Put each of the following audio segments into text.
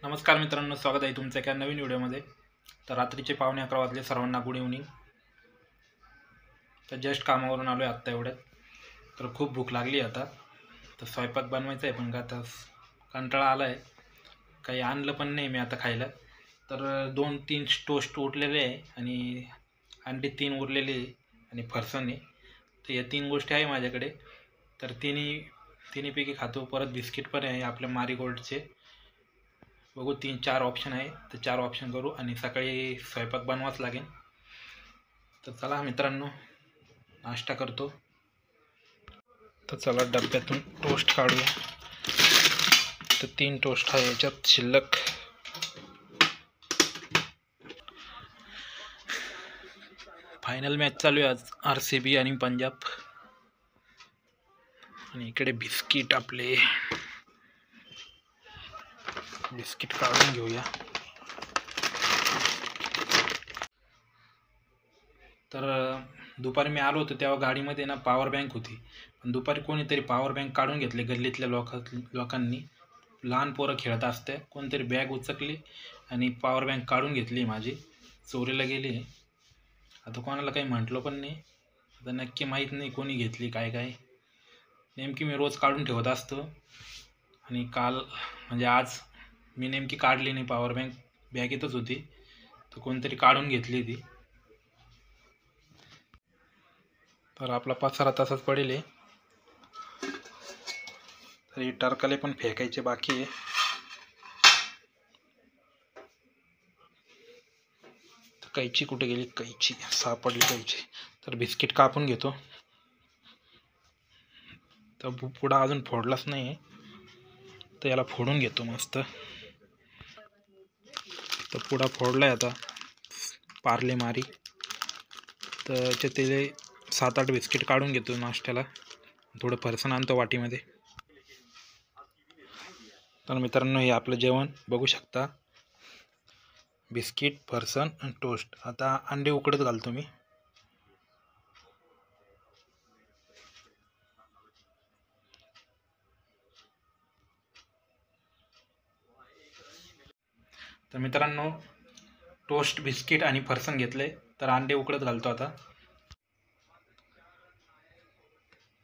नमस्कार मित्रांनो, स्वागत आहे तुमचं एका नवीन व्हिडिओमध्ये। तर रात्रीचे 11:15 वाजले, सर्वांना गुड इव्हनिंग। तर जस्ट कामावरून आलो आहे आत्ता एवढ्यात। तर खूप भूक लागली आता, तर स्वयंपाक बनवायचा आहे, पण आता कंटाळा आला आहे, काही आणलं पण नाही मी आता खायला। तर 2-3 टोस्ट उरलेले आहे आणि अंडे 3 उरलेले आहे आणि फरसाण आहे। तर या 3 गोष्टी आहे माझ्याकडे, तर तिन्हीपैकी खातो। परत बिस्किट पण आहे आपल्या मारीगोल्डचे, बघू 3-4 ऑप्शन आहे, तर 4 ऑप्शन करू आणि सकाळी स्वयंपाक बनवाच लागेल। तर चला मित्रांनो, नाश्ता करतो। तर चला डब्यातून टोस्ट काढूया। तर 3 टोस्ट आहे याच्यात शिल्लक। फायनल मॅच चालू आहे आज, RCB आणि पंजाब। आणि इकडे बिस्किट, आपले बिस्किट काढून घेऊया। तर दुपारी मी आलो होतो तेव्हा गाडीमध्ये ना पॉवर बँक होती, पण दुपारी कोणीतरी पॉवर बँक काढून घेतले गल्लीतल्या लोकांनी। लहान पोरं खेळत असते, कोणतरी बॅग उचकली आणि पॉवर बँक काढून घेतली माझी, चोरीला गेली। आता कोणाला काही म्हटलं पण नाही, आता नक्की माहीत नाही कोणी घेतली काय काय। नेमकी मी रोज काढून ठेवत असतो आणि काल म्हणजे आज मी नेमकी काढली नाही पॉवर बँक, बॅगेतच होती, तर कोणतरी काढून घेतली ती। तर आपला पसारा तसाच पडेल आहे, तर हे टरकाले पण फेकायचे बाकी आहे। तर कैची कुठे गेली, कैची सापडली कैची। तर बिस्किट कापून घेतो। तर पुडा अजून फोडलाच नाही, तर याला फोडून घेतो मस्त। तर पुडा फोडलाय आता, पार्ले मारी। तर त्याच्यातले 7-8 बिस्किट काढून घेतो नाश्त्याला, थोडं फरसाण आणतो वाटीमध्ये। तर मित्रांनो, हे आपलं जेवण बघू शकता, बिस्किट, फरसाण आणि टोस्ट। आता अंडे उकडत घालतो मी। तर मित्रांनो, टोस्ट, बिस्किट आणि फरसाण घेतले, तर अंडे उकडत घालतो आता।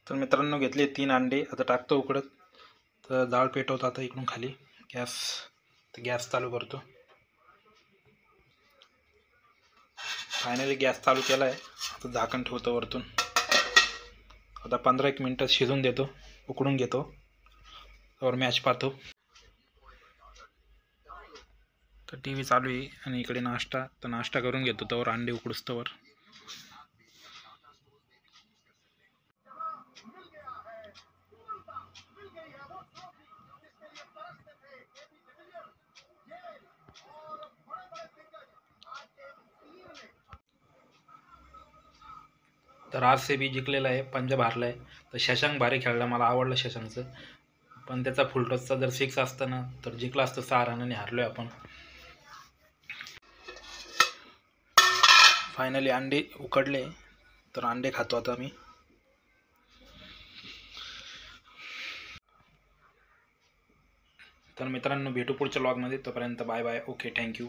तर मित्रांनो, घेतले 3 अंडे, आता टाकतो उकडत। तर डाळ पेटवतो आता इकडून खाली गॅस, तर गॅस चालू करतो। फायनली गॅस चालू केला आहे, आता झाकण ठेवतो वरतून। आता 15-1 मिनटं शिजून देतो, उकडून घेतो, तर मॅच पाहतो। तर TV चालू आहे आणि इकडे नाश्ता, तर नाश्ता करून घेतो तवर अंडे उकडूस्तवर। तर RCB जिंकलेला आहे, पंजाब हारला आहे। तर शशांक भारी खेळला, मला आवडलं शशांकचं, पण त्याचा फुलटॉसचा जर 6 असता ना तर जिंकला असतं। 6 रनाने हारलोय आपण। फायनली अंडे उकडले, तर अंडे खातो आता मी। तर मित्रांनो, भेटू पुढच्या व्लॉगमध्ये, तोपर्यंत बाय बाय, ओके, थँक्यू।